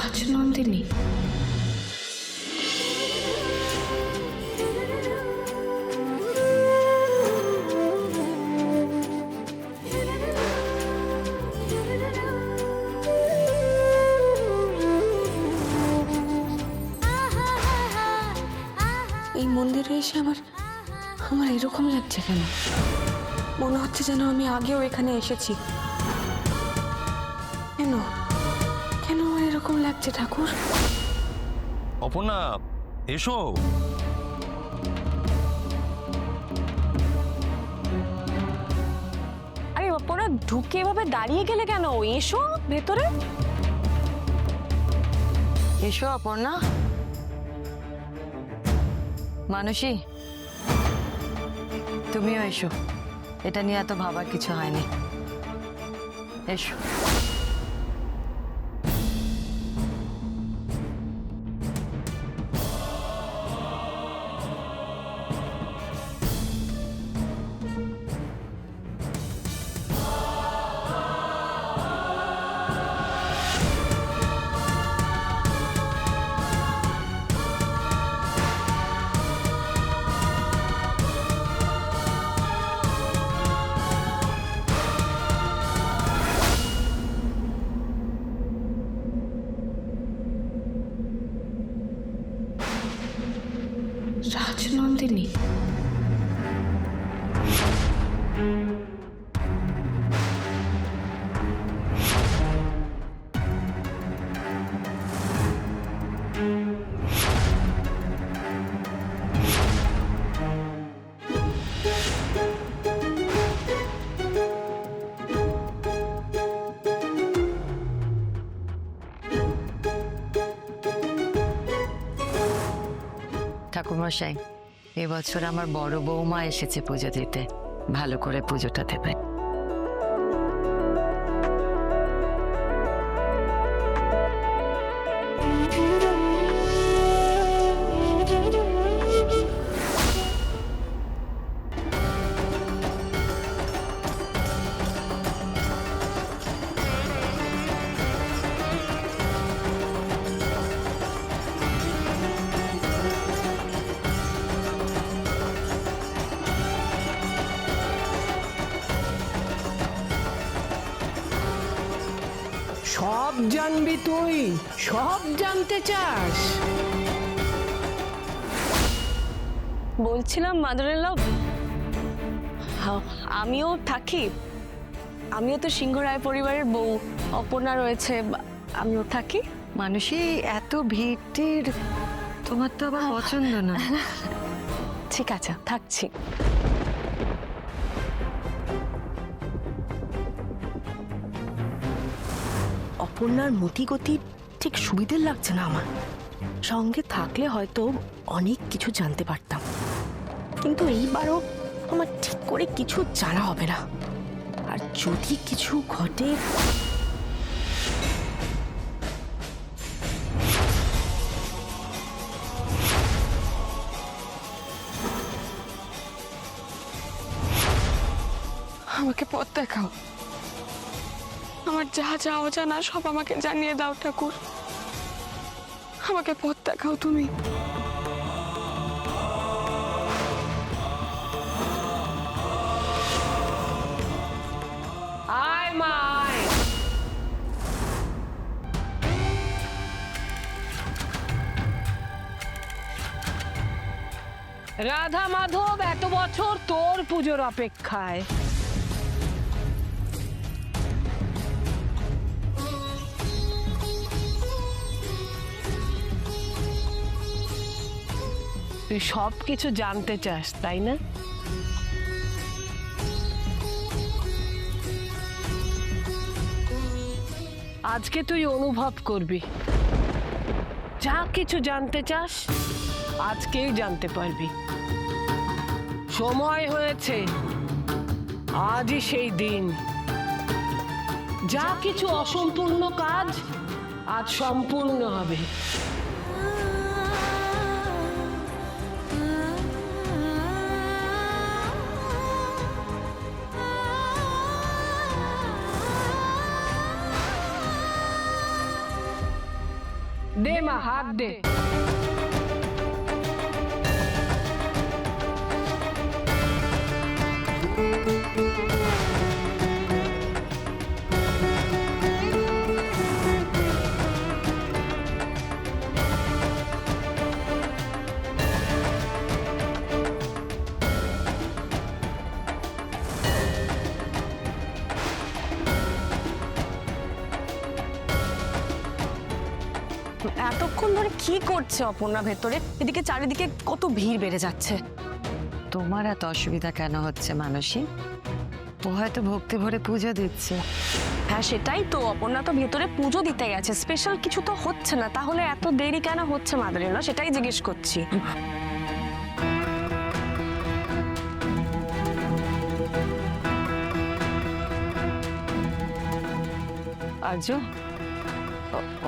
রাজনন্দিনী। এই মন্দিরে এসে আমার আমার এরকম লাগছে কেন? মনে হচ্ছে যেন আমি আগেও এখানে এসেছি। কেন কেন আমার এরকম লাগছে ঠাকুর? অপর্ণা, এসো। আরে অপর্ণা, ঢুকে এভাবে দাঁড়িয়ে গেলে কেন? এসো ভেতরে। এসো অপর্ণা। মানসী, তুমিও এসো। এটা নিয়ে এত ভাবার কিছু হয়নি। এসো। রাজনন্দিনী। ঠাকুরমশাই, এবছর আমার বড় বৌমা এসেছে পুজো দিতে। ভালো করে পুজোটা দেবে। সব জানবি তুই, সব জানতে চাস? বলছিলাম মাদার-ইন-ল, আমিও থাকি। আমিও তো সিংহ রায় পরিবারের বউ। অপর্ণা রয়েছে, আমিও থাকি। মানসী, এত ভিড় তোমার তো আবার পছন্দ না। ঠিক আছে, থাকছি। অপর্ণার মতিগতি ঠিক সুবিধের লাগছে না আমার। সঙ্গে থাকলে হয়তো অনেক কিছু জানতে পারতাম, কিন্তু এইবারও আমার ঠিক করে কিছু জানা হবে না। আর যদি কিছু ঘটে, আমাকে পথ দেখাও। আমার যা যা অজানা সব আমাকে জানিয়ে দাও ঠাকুর। আমাকে পথ দেখাও তুমি। আয় মা আয়। রাধা মাধব এত বছর তোর পুজোর অপেক্ষায়। তুই সব কিছু জানতে চাস, তাই না? আজকে তুই অনুভব করবি। যা কিছু জানতে চাস আজকেই জানতে পারবি। সময় হয়েছে, আজই সেই দিন। যা কিছু অসম্পূর্ণ কাজ আজ সম্পূর্ণ হবে। দে মা হাত দে। এতক্ষণ ধরে কি করছে অপর্ণা ভেতরে? এদিকে চারিদিকে কত ভিড় বেড়ে যাচ্ছে। তোমার এত অসুবিধা কেন হচ্ছে মানসী? ও হয়তো ভক্তি ভরে পুজো দিচ্ছে। হ্যাঁ সেটাই তো, অপর্ণা তো ভেতরে পুজো দিতে গেছে, স্পেশাল কিছু তো হচ্ছে না, তাহলে এত দেরি কেন হচ্ছে মাদারিনা সেটাই জিজ্ঞেস করছি। আর্য,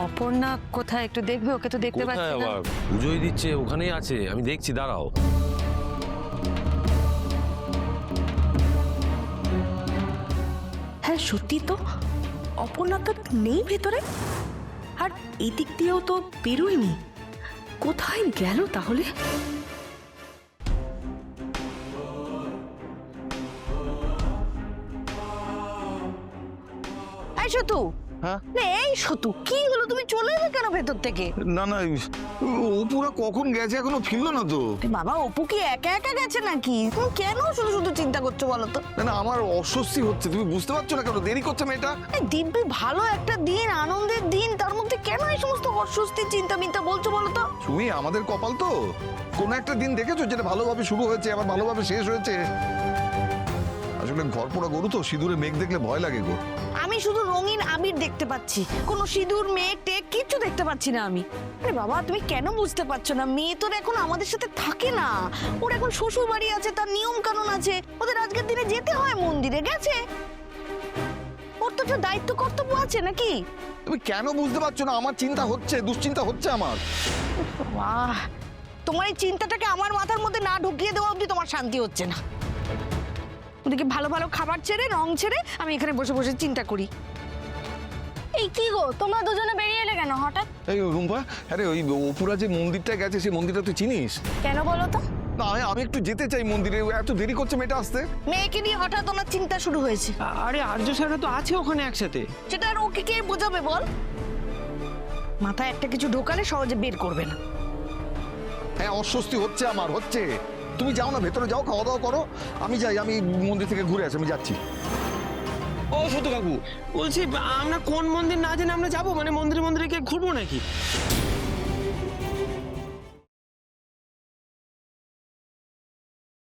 অপর্ণা কোথায় একটু দেখবে? ওকে তো দেখতে কোথায় পাচ্ছি না। আবার পুজোই দিচ্ছে, ওখানেই আছে, আমি দেখছি, দাঁড়াও। হ্যাঁ সত্যি তো, অপর্ণা তো নেই ভেতরে, আর এই দিক দিয়েও তো বেরোয়নি। কোথায় গেল তাহলে? এই সতু, হ্যাঁ? এই সতু, কি হলো? তুমি চলে এলে কেন ভেতর থেকে? না না, অপুরা কখন গেছে এখনো ফিরলো না তো। বাবা, অপু কি একা একা গেছে নাকি? তুমি কেন শুধু শুধু চিন্তা করছো বলো তো? না না, আমার অস্বস্তি হচ্ছে, তুমি বুঝতে পারছো না কেন দেরি করছে মেয়েটা? এই দিব্যি ভালো একটা দিন, আনন্দের দিন, তার মধ্যে কেন এই সমস্ত অস্বস্তি চিন্তা মিন্তা বলছো বলো তো? তুমি আমাদের কপাল তো, কোন একটা দিন দেখেছো যেটা ভালোভাবে শুরু হয়েছে আবার ভালোভাবে শেষ হয়েছে। আসলে ঘর পোড়া গরু তো, সিঁদুরে মেঘ দেখলে ভয় লাগে গো। আমি শুধু রঙিন আবির দেখতে পাচ্ছি, কোনো সিঁদুর মেঘ টেক কিচ্ছু দেখতে পাচ্ছি না আমি। আরে বাবা, তুমি কেন বুঝতে পারছো না? মেয়ে তোর এখন আমাদের সাথে থাকে না, ওর এখন শ্বশুর বাড়ি আছে, তার নিয়ম কানুন আছে, ওদের আজকের দিনে যেতে হয় মন্দিরে, গেছে। ওর তো একটা দায়িত্ব কর্তব্য আছে নাকি? তুমি কেন বুঝতে পারছো না? আমার চিন্তা হচ্ছে, দুশ্চিন্তা হচ্ছে আমার। বাহ, তোমার এই চিন্তাটাকে আমার মাথার মধ্যে না ঢুকিয়ে দেওয়া অবধি তোমার শান্তি হচ্ছে না। ওদিকে ভালো ভালো খাবার ছেড়ে, রং ছেড়ে আমি এখানে বসে বসে চিন্তা করি। এই কি গো, তোমরা দুজনে বেরিয়ে এলে কেন হঠাৎ? এই রুম্পা, আরে ওই অপুরা যে মন্দিরটা গেছে, সেই মন্দিরটা তুই চিনিস? কেন বলো তো? না, আমি একটু যেতে চাই মন্দিরে, এত দেরি করছে মেয়েটা আসতে। মেয়েকে নিয়ে হঠাৎ ওনার চিন্তা শুরু হয়েছে। আরে আর্য স্যাররা তো আছে ওখানে একসাথে। সেটা আর ওকে কে বোঝাবে বল? মাথায় একটা কিছু ঢোকালে সহজে বের করবে না। হ্যাঁ, অস্বস্তি হচ্ছে আমার, হচ্ছে। তুমি যাও না, ভেতরে যাও, খাওয়া দাওয়া করো, আমি যাই, আমি মন্দির থেকে ঘুরে আসি, আমি যাচ্ছি। ও সতু কাকু, বলছি আমরা কোন মন্দির না জেনে আমরা যাবো? মানে মন্দিরে মন্দিরে গিয়ে ঘুরবো নাকি?